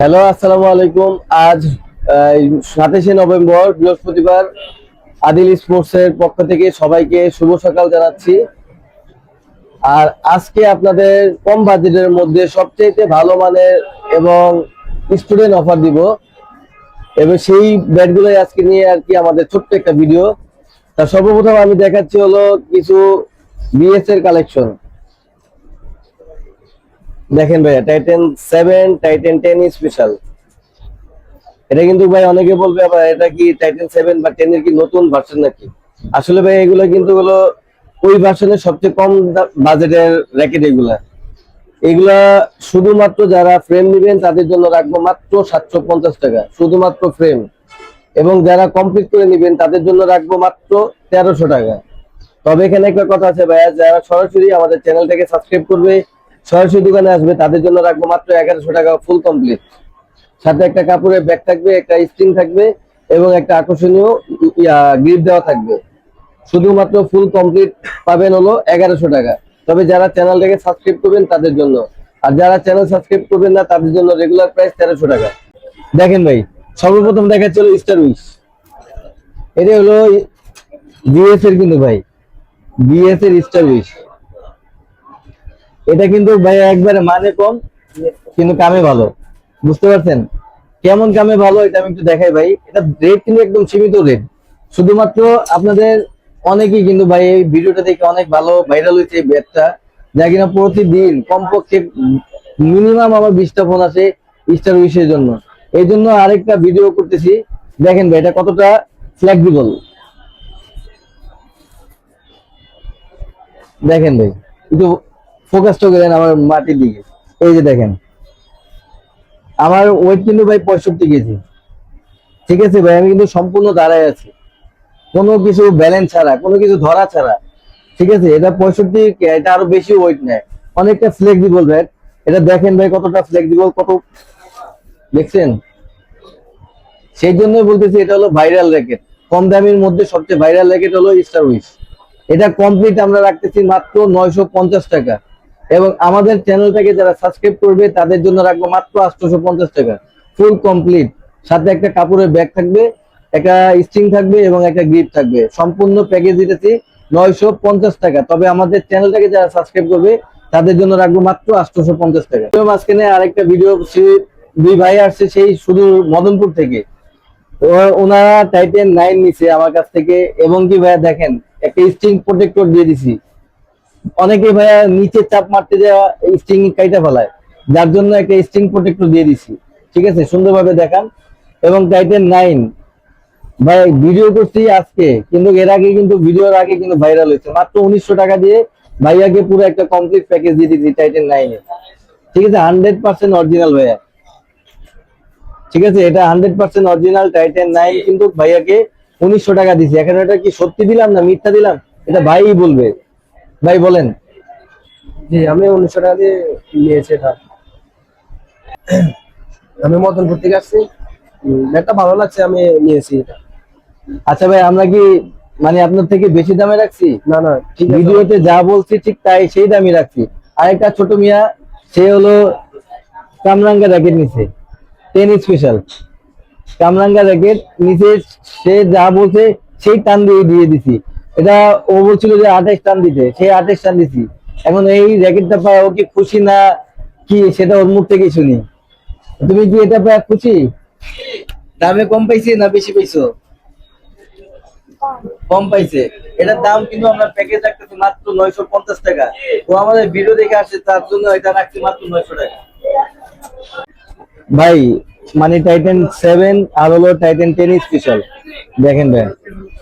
Hello, আসসালামু আলাইকুম। আজ 27শে নভেম্বর বৃহস্পতিবার। আদিল স্পোর্টস এর পক্ষ থেকে সবাইকে শুভ সকাল জানাচ্ছি। আর আজকে আপনাদের কম বাজেটের মধ্যে সবচেয়ে ভালো মানের এবং স্টুডেন্ট অফার দিব, এবং সেই ব্যাটগুলোই আজকে নিয়ে আর কি আমাদের ছোট্ট একটা ভিডিও। তা সর্বপ্রথম আমি দেখাচ্ছি হলো কিছু বিএস এর কালেকশন। দেখেন ভাইয়া, টাইটেন 7, টাইটেন 10 স্পেশাল। এটা কিন্তু ভাই অনেকে বলবে আবার এটা কি টাইটেন 7 বা 10 এর কি নতুন ভার্সন নাকি। আসলে ভাই এগুলো কিন্তু হলো ওই ভার্সনের সবচেয়ে কম বাজেটের র্যাকেট। এগুলা এগুলা শুধুমাত্র যারা ফ্রেম নেবেন তাদের জন্য রাখবো মাত্র 750 টাকা, শুধুমাত্র ফ্রেম। এবং যারা কমপ্লিট করে নেবেন তাদের জন্য রাখবো মাত্র 1300 টাকা। তবে এখানে একটা কথা আছে ভাইয়া, যারা সরাসরি আমাদের চ্যানেলটাকে সাবস্ক্রাইব করবে, সরাসরি দোকানে আসবে, তাদের জন্য রাখবো মাত্র 1100 টাকা ফুল কমপ্লিট। সাথে একটা কাপড়ের ব্যাগ থাকবে, একটা স্ট্রিং থাকবে এবং একটা আকর্ষণীয় গ্রিপ দেওয়া থাকবে। শুধুমাত্র ফুল কমপ্লিট পাবেন হলো 1100 টাকা। তবে যারা চ্যানেলটাকে সাবস্ক্রাইব করবেন তাদের জন্য, আর যারা চ্যানেল সাবস্ক্রাইব করবেন না তাদের জন্য রেগুলার প্রাইস 1300 টাকা। দেখেন ভাই, সর্বপ্রথম দেখাচ্ছিল স্টার উইশ। এটা হলো বিএস এর, কিন্তু ভাই বিএস এর স্টার উইশ। এটা কিন্তু ভাই একবারে মানে কম কিন্তু কামে ভালো। বুঝতে পারছেন কেমন কামে ভালো, এটা আমি একটু দেখাই ভাই। এটা রেট কিন্তু একদম সীমিত রেট। শুধুমাত্র আপনাদের অনেকেই কিন্তু ভাই এই ভিডিওটা দেখে অনেক ভালো ভাইরাল হয়েছে এই ব্যাটটা, যা কিনা প্রতিদিন কমপক্ষে মিনিমাম আমার 20টা ফোন আসে স্টার উইশের জন্য। এই জন্য আরেকটা ভিডিও করতেছি। দেখেন ভাই এটা কতটা ফ্লেক্সিবল। দেখেন ভাই, একটু ফোকাসটা করেন আমার মাটির দিকে। এই যে দেখেন, আমার ওয়েট কিন্তু ভাই 65 কেজি। ঠিক আছে ভাই, আমি কিন্তু সম্পূর্ণ দাঁড়ায় আছি, কোনো কিছু ব্যালেন্স ছাড়া, কোনো কিছু ধরা ছাড়া। ঠিক আছে, এটা 65, এটা আরো বেশি ওয়েট নেয়। অনেকটা ফ্লেক্সিবল ব্যাট। এটা দেখেন ভাই কতটা ফ্লেক্সিবল, কত দেখছেন। সেই জন্যই বলতেছি এটা হলো ভাইরাল র্যাকেট। কম দামের মধ্যে সবচেয়ে ভাইরাল র্যাকেট হলো স্টার উইশ। এটা কমপ্লিট আমরা রাখতেছি মাত্র 950 টাকা। এবং আমাদের চ্যানেলটাকে যারা সাবস্ক্রাইব করবে তাদের জন্য রাখবো মাত্র 850 টাকা ফুল কমপ্লিট। সাথে একটা কাপড়ের ব্যাগ থাকবে, একটা স্ট্রিং থাকবে এবং একটা গ্রিপ থাকবে। সম্পূর্ণ প্যাকেজ দিতেছি 950 টাকা। তবে আমাদের চ্যানেলটাকে যারা সাবস্ক্রাইব করবে তাদের জন্য রাখবো মাত্র 850 টাকা। মাঝখানে আরেকটা ভিডিও, দুই ভাই আসছে সেই শুধু মদনপুর থেকে। ওনারা টাইটেন 9 নিছে আমার কাছ থেকে, এবং কি ভাইয়া দেখেন একটা স্ট্রিং প্রোটেক্টর দিয়ে দিছি। অনেকে ভাইয়া নিচে চাপ মারতে যাওয়া স্ট্রিং কাইটা ফেলায়, যার জন্য একটা স্ট্রিং প্রোটেক্টর দিয়ে দিছি। ঠিক আছে, সুন্দরভাবে দেখান। এবং টাইটেন 9 ভাই ভিডিও করছি আজকে, কিন্তু এর আগে কিন্তু ভিডিওর আগে কিন্তু ভাইরাল হয়েছে। মাত্র 1900 টাকা দিয়ে ভাইয়াকে পুরো একটা কমপ্লিট প্যাকেজ দিয়ে দিচ্ছি টাইটেন 9 এ। ঠিক আছে, 100% অরিজিনাল ভাইয়া। ঠিক আছে, এটা 100% অরিজিনাল টাইটেন 9 কিন্তু ভাইয়াকে 1900 টাকা দিছি। এখন এটা কি সত্যি দিলাম না মিথ্যা দিলাম, এটা ভাই বলবে। ভাই বলেন। জি, আমি 1900 টাকা দিয়ে নিয়েছি এটা। আমি মদনপুর থেকে আসছি। ব্যাগটা ভালো লাগছে, আমি নিয়েছি এটা। আচ্ছা ভাই, আমরা কি মানে আপনার থেকে বেশি দামে রাখছি? না না, ঠিক আছে। ভিডিওতে যা বলছি ঠিক তাই, সেই দামই রাখছি। আরেকটা ছোট মিয়া, সে হলো কামরাঙ্গা র্যাকেট নিছে 10 স্পেশাল। কামরাঙ্গা র্যাকেট নিচে, সে যা বলছে সেই টান দিয়ে দিয়ে দিছি। এটা ও বলছিল যে 28 টান দিতে, সেই 28 টান দিছি। এখন এই র্যাকেটটা পায় ও কি খুশি না কি, সেটা ওর মুখ থেকে শুনি। তুমি কি এটা পায় খুশি? দামে কম পাইছি না বেশি পাইছো? কম পাইছে। এটার দাম কিন্তু আমরা প্যাকেজ রাখতেছি মাত্র 950 টাকা। ও আমাদের ভিডিও দেখে আসছে, তার জন্য এটা রাখছি মাত্র 900 টাকা। ভাই মানে টাইটেন 7 আর হলো টাইটেন 10 স্পেশাল। দেখেন ভাই,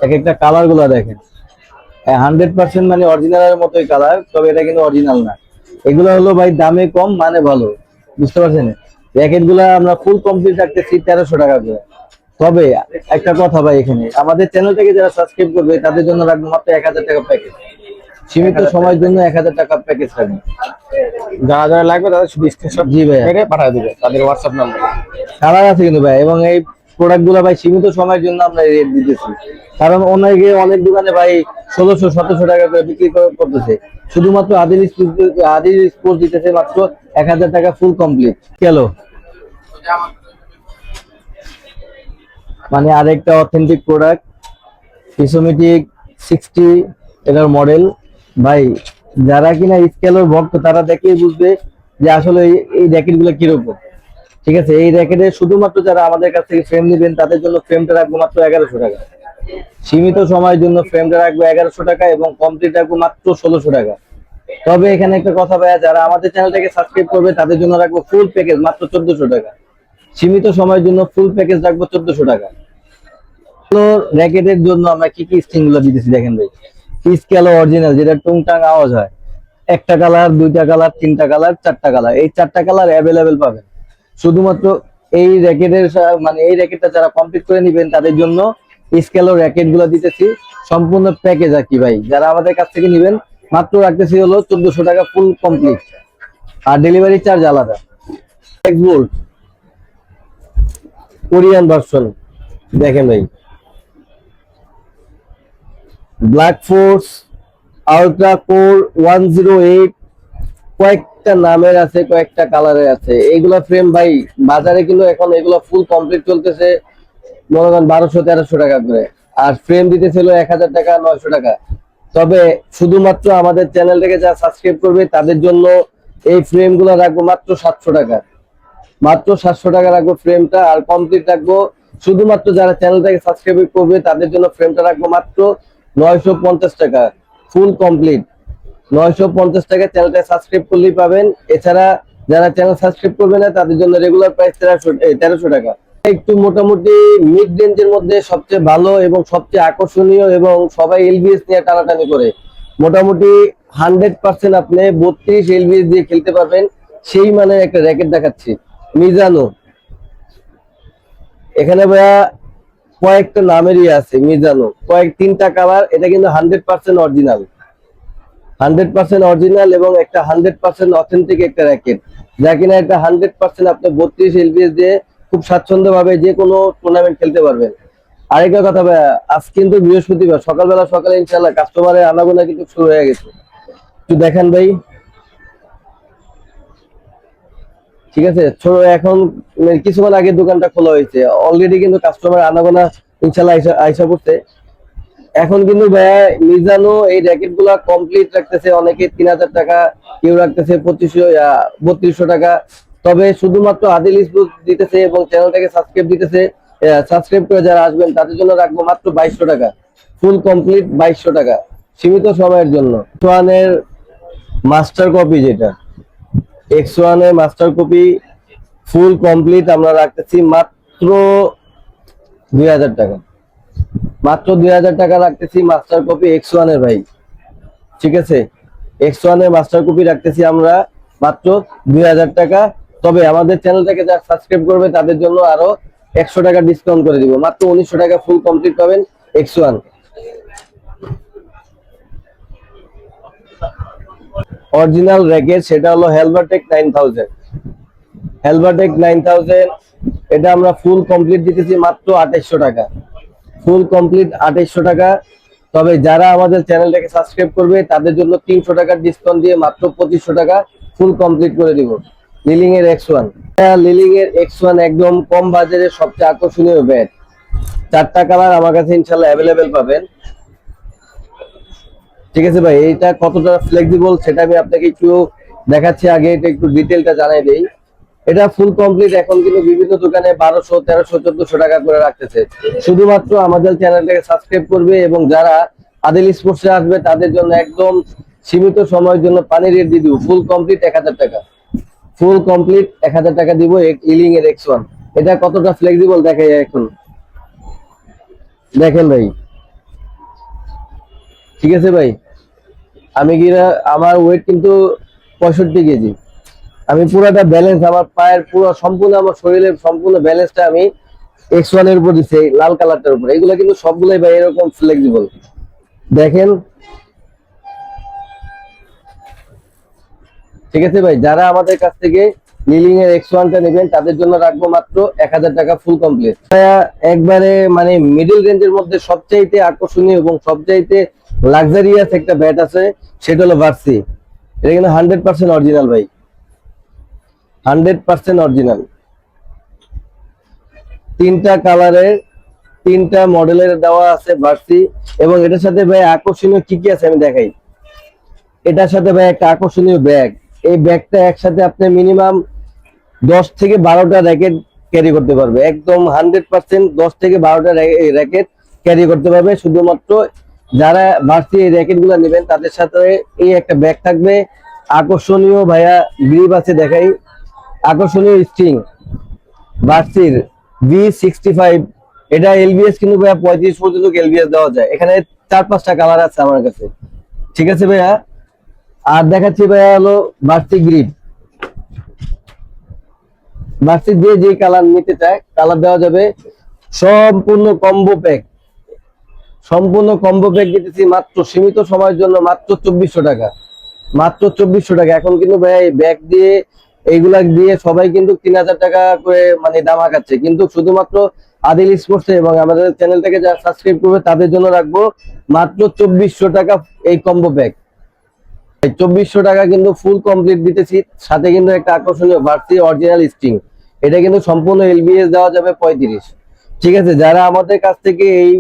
এক একটা কালার গুলা দেখেন। 100% মানে অরিজিনালের মতোই কালার, তবে এটা কিন্তু অরিজিনাল না। এগুলো হলো ভাই দামে কম মানে ভালো। বুঝতে পারছেন, র্যাকেট গুলা আমরা ফুল কমপ্লিট রাখতেছি 1300 টাকা করে। তবে একটা কথা ভাই, এখানে আমাদের চ্যানেলটাকে যারা সাবস্ক্রাইব করবে তাদের জন্য রাখবো মাত্র 1000 টাকা প্যাকেজ। সীমিত সময়ের জন্য 1000 টাকা প্যাকেজ রাখবো। যারা যারা লাগবে তাদের শুধু স্ক্রিনশট জি ভাই, মেরে পাঠিয়ে দিবে তাদের হোয়াটসঅ্যাপ নাম্বার। কালার আছে কিন্তু ভাই। এবং এই প্রোডাক্ট গুলো ভাই সীমিত সময়ের জন্য আমরা রেট দিতেছি, কারণ অনেক দোকানে ভাই 1600-1700 টাকা করে বিক্রি করতেছে। শুধুমাত্র আদিল স্পোর্টস দিতেছে মাত্র 1000 টাকা ফুল কমপ্লিট। গেল মানে আরেকটা অথেন্টিক প্রোডাক্ট পিসোমেটিক 60 এটার মডেল ভাই। যারা কিনা স্কেলের ভক্ত তারা দেখেই বুঝবে যে আসলে এই র্যাকেট গুলো কিরকম। ঠিক আছে, এই র্যাকেটে শুধুমাত্র যারা আমাদের কাছ থেকে ফ্রেম নেবেন তাদের জন্য ফ্রেমটা রাখবো মাত্র 1100 টাকা। সীমিত সময়ের জন্য ফ্রেমটা রাখবো 1100 টাকা এবং কমপ্লিট রাখবো মাত্র 1600 টাকা। তবে এখানে একটা কথা ভাইয়া, যারা আমাদের চ্যানেলটাকে সাবস্ক্রাইব করবে তাদের জন্য রাখবো ফুল প্যাকেজ মাত্র 1400 টাকা। সীমিত সময়ের জন্য ফুল প্যাকেজ রাখবো 1400 টাকা। র্যাকেটের জন্য আমরা কি কি স্ট্রিং গুলো দিতেছি দেখেন ভাই। স্কেলো অরিজিনাল, যেটা টুংটাং আওয়াজ হয়। একটা কালার, দুইটা কালার, তিনটা কালার, চারটা কালার, এই চারটা কালার অ্যাভেলেবেল পাবেন। শুধুমাত্র এই র্যাকেটের মানে এই র্যাকেটটা যারা কমপ্লিট করে নেবেন তাদের জন্য স্কেলো র্যাকেট গুলো দিতেছি সম্পূর্ণ প্যাকেজ আর কি ভাই। যারা আমাদের কাছ থেকে নেবেন মাত্র রাখতেছি হলো 1400 টাকা ফুল কমপ্লিট, আর ডেলিভারি চার্জ আলাদা। ভোল্ট কোরিয়ান ভার্সন দেখেন ভাই, ব্ল্যাক ফোর্স, আলট্রা কোর 108, কয়েকটা নামের আছে, কয়েকটা কালারের আছে। এইগুলা ফ্রেম ভাই বাজারে কিন্তু এখন এগুলো ফুল কমপ্লিট চলতেছে মনে করেন 1200-1300 টাকা করে, আর ফ্রেম দিতেছিল 1000 টাকা, 900 টাকা। তবে শুধুমাত্র আমাদের চ্যানেলটাকে যারা সাবস্ক্রাইব করবে তাদের জন্য এই ফ্রেম গুলো রাখবো মাত্র 700 টাকা। মাত্র 700 টাকা রাখবো ফ্রেমটা, আর কমপ্লিট রাখবো শুধুমাত্র যারা চ্যানেলটাকে সাবস্ক্রাইব করবে তাদের জন্য ফ্রেমটা রাখবো মাত্র 950 টাকা ফুল কমপ্লিট। 950 টাকা চ্যানেলটা সাবস্ক্রাইব করলেই পাবেন। এছাড়া যারা চ্যানেল সাবস্ক্রাইব করবে না তাদের জন্য রেগুলার প্রাইস 1300 টাকা। একটু মোটামুটি মিড রেঞ্জের মধ্যে সবচেয়ে ভালো এবং সবচেয়ে আকর্ষণীয় এবং সবাই এলবিএস নিয়ে টানাটানি করে, মোটামুটি 100% আপনি 32 এলবিএস দিয়ে খেলতে পারবেন সেই মানের একটা র্যাকেট দেখাচ্ছি। মিজানো, এখানে ভাইয়া কয়েকটা নামেরই আছে। মিজানো তিনটা কালার, এটা কিন্তু 100% অরিজিনাল, 100% অরিজিনাল এবং একটা 100% অথেন্টিক একটা র্যাকেট, যা কিনা একটা 100% আপনি 32 এলবিএস দিয়ে খুব স্বাচ্ছন্দ্য ভাবে যে কোনো টুর্নামেন্ট খেলতে পারবেন। আরেকটা কথা ভাইয়া, আজ কিন্তু বৃহস্পতিবার, সকালে ইনশাল্লাহ কাস্টমারের আনাগোনা কিন্তু শুরু হয়ে গেছে। একটু দেখেন ভাই, ঠিক আছে। এখন কিছুক্ষণ আগে দোকানটা খোলা হয়েছে, অলরেডি কিন্তু কাস্টমার আনাগোনা ইনশাল্লাহ আইসা করতে। এখন কিন্তু ভাইয়া মিজানো এই র্যাকেট গুলা কমপ্লিট রাখতেছে অনেকে 3000 টাকা, কেউ রাখতেছে 3200 টাকা। তবে শুধুমাত্র আদিল স্পোর্টস দিতেছে এবং চ্যানেলটাকে সাবস্ক্রাইব করে যারা আসবেন তাদের জন্য রাখবো মাত্র 2200 টাকা ফুল কমপ্লিট, 2200 টাকা সীমিত সময়ের জন্য। ওয়ানের মাস্টার কপি, যেটা X1 এর মাস্টার কপি ফুল কমপ্লিট আমরা রাখতেছি মাত্র 2000 টাকা। মাত্র 2000 টাকা রাখতেছি মাস্টার কপি X1 এর ভাই। ঠিক আছে, X1 এর মাস্টার কপি রাখতেছি আমরা মাত্র 2000 টাকা। তবে আমাদের চ্যানেলটাকে যারা সাবস্ক্রাইব করবে তাদের জন্য আরো 100 টাকা ডিসকাউন্ট করে দিব, মাত্র 1900 টাকা ফুল কমপ্লিট পাবেন X1। অরিজিনাল র্যাকেট সেটা হলো হেলভারটেক 9000। হেলভারটেক 9000 এটা আমরা ফুল কমপ্লিট দিতেছি মাত্র 2800 টাকা ফুল কমপ্লিট, 2800 টাকা। তবে যারা আমাদের চ্যানেলটাকে সাবস্ক্রাইব করবে তাদের জন্য 300 টাকা ডিসকাউন্ট দিয়ে মাত্র 2500 টাকা ফুল কমপ্লিট করে দিব। লিলিং এর X1, লিলিং এর X1 একদম কম বাজারে সবচেয়ে আকর্ষণীয় ব্যাট। চারটা কালার আমার কাছে ইনশাল্লাহ অ্যাভেলেবেল পাবেন। ঠিক আছে ভাই, এইটা কতটা ফ্লেক্সিবল সেটা আমি আপনাকে একটু দেখাচ্ছি। আগে এটা একটু ডিটেলটা জানাই দেই। এটা ফুল কমপ্লিট এখন কিন্তু বিভিন্ন দোকানে 1200, 1300, 1400 টাকা করে রাখতেছে। শুধুমাত্র আমাদের চ্যানেলটাকে সাবস্ক্রাইব করবে এবং যারা আদিল স্পোর্টসে আসবে তাদের জন্য একদম সীমিত সময়ের জন্য পানি রেট দিয়ে দিব ফুল কমপ্লিট 1000 টাকা ফুল কমপ্লিট 1000 টাকা দিব লিলিং এর X1। এটা কতটা ফ্লেক্সিবল দেখাই এখন দেখেন ভাই। ঠিক আছে ভাই, আমি আমার ওয়েট কিন্তু 65 কেজি। আমি পুরোটা ব্যালেন্স, আমার পায়ের পুরো সম্পূর্ণ, আমার শরীরের সম্পূর্ণ ব্যালেন্সটা আমি X1 এর উপর দিচ্ছি, লাল কালারটার উপর। এগুলো কিন্তু সবগুলোই ভাই এরকম ফ্লেক্সিবল দেখেন। ঠিক আছে ভাই, যারা আমাদের কাছ থেকে লিলিং এর X1টা নেবেন তাদের জন্য রাখবো মাত্র 1000 টাকা ফুল কমপ্লিট। একবারে মানে মিডল রেঞ্জের মধ্যে সবচাইতে আকর্ষণীয় এবং সবচাইতে লাক্সারিয়াস একটা ব্যাট আছে, সেটা হলো ভার্সি। এটা কিন্তু 100% অরিজিনাল ভাই, 100% অরিজিনাল। তিনটা কালারের, তিনটা মডেলের দেওয়া আছে ভার্সি। এবং এটার সাথে ভাই আকর্ষণীয় কি কি আছে আমি দেখাই। এটার সাথে ভাই একটা আকর্ষণীয় ব্যাগ। এই ব্যাগটা একসাথে আপনি মিনিমাম 10 থেকে 12টা র্যাকেট ক্যারি করতে পারবে, একদম 100% 10 থেকে 12টা র্যাকেট ক্যারি করতে পারবে। শুধুমাত্র যারা ভার্সি এই র্যাকেট গুলা নেবেন তাদের সাথে এই একটা ব্যাগ থাকবে। আকর্ষণীয় ভাইয়া গ্রিপ আছে দেখাই, আকর্ষণীয় স্ট্রিং ভার্সির V65। এটা এলবিএস কিন্তু ভাইয়া 35 পর্যন্ত এলবিএস দেওয়া যায়। এখানে 4-5টা কালার আছে আমার কাছে, ঠিক আছে ভাইয়া। আর দেখাচ্ছি ভাইয়া হলো ভার্সি গ্রিপ। ভার্সি দিয়ে যে কালার নিতে চায় কালার দেওয়া যাবে। সম্পূর্ণ কম্বো প্যাক, সম্পূর্ণ কম্বো প্যাক দিতেছি মাত্র সীমিত সময়ের জন্য, মাত্র 2400 টাকা, মাত্র 2400 টাকা। এখন কিন্তু ভাই এই ব্যাগ দিয়ে এইগুলা দিয়ে সবাই কিন্তু 3000 টাকা করে মানে দাম আগাচ্ছে, কিন্তু শুধুমাত্র আদিল স্পোর্টস এবং আমাদের চ্যানেলটাকে যারা সাবস্ক্রাইব করবে তাদের জন্য রাখবো মাত্র 2400 টাকা এই কম্বো প্যাক। 2400 টাকা কিন্তু ফুল কমপ্লিট দিতেছি, সাথে কিন্তু একটা আকর্ষণীয় ভার্সি অরিজিনাল স্ট্রিং। এটা কিন্তু সম্পূর্ণ এলবিএস দেওয়া যাবে 35। ঠিক আছে, যারা আমাদের কাছ থেকে এই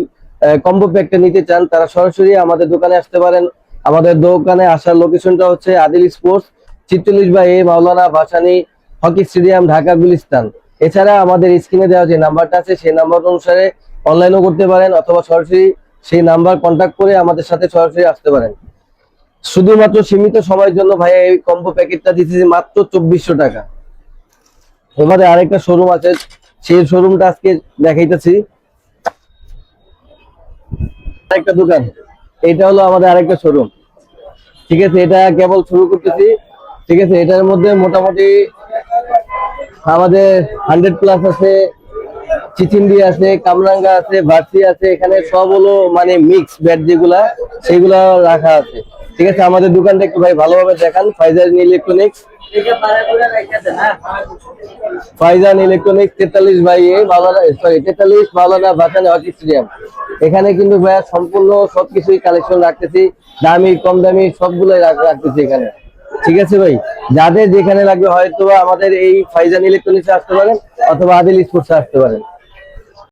কম্বো প্যাকটা নিতে চান তারা সরাসরি আমাদের দোকানে আসতে পারেন। আমাদের দোকানে আসার লোকেশনটা হচ্ছে আদিল স্পোর্টস, 46/A মাওলানা ভাসানী হকি স্টেডিয়াম, ঢাকা গুলিস্তান। এছাড়া আমাদের স্ক্রিনে দেওয়া যে নাম্বারটা আছে সেই নাম্বার অনুসারে অনলাইনও করতে পারেন, অথবা সরাসরি সেই নাম্বার কন্ট্যাক্ট করে আমাদের সাথে সরাসরি আসতে পারেন। শুধুমাত্র সীমিত সময়ের জন্য ভাই এই কম্বো প্যাকেটটা দিতেছি মাত্র 2400 টাকা। এবারে আরেকটা শোরুম আছে, সেই শোরুমটা আজকে দেখাইতেছি। আরেকটা দোকান, এটা হলো আমাদের আরেকটা শোরুম। ঠিক আছে, এটা কেবল শুরু করতেছি। ঠিক আছে, এটার মধ্যে মোটামুটি আমাদের 100+ আছে, চিচিন্ডি আছে, কামরাঙ্গা আছে, ভার্সি আছে। এখানে সব হলো মানে মিক্স ব্যাট যেগুলা সেগুলা রাখা আছে। ঠিক আছে, আমাদের দোকানটা একটু ভাই ভালোভাবে দেখান। Faizan electronics, Faizan electronics 43/A মাওলানা, সরি 43 মাওলানা ভাসানী হকি স্টেডিয়াম। এখানে কিন্তু ভাইয়া সম্পূর্ণ সবকিছুই কালেকশন রাখতেছি, দামি কম দামি সবগুলোই রাখতেছি এখানে। ঠিক আছে ভাই, যাদের যেখানে লাগবে হয়তো আমাদের এই ফাইজান ইলেকট্রনিক্সে আসতে পারেন অথবা আদিল স্পোর্টসে আসতে পারেন।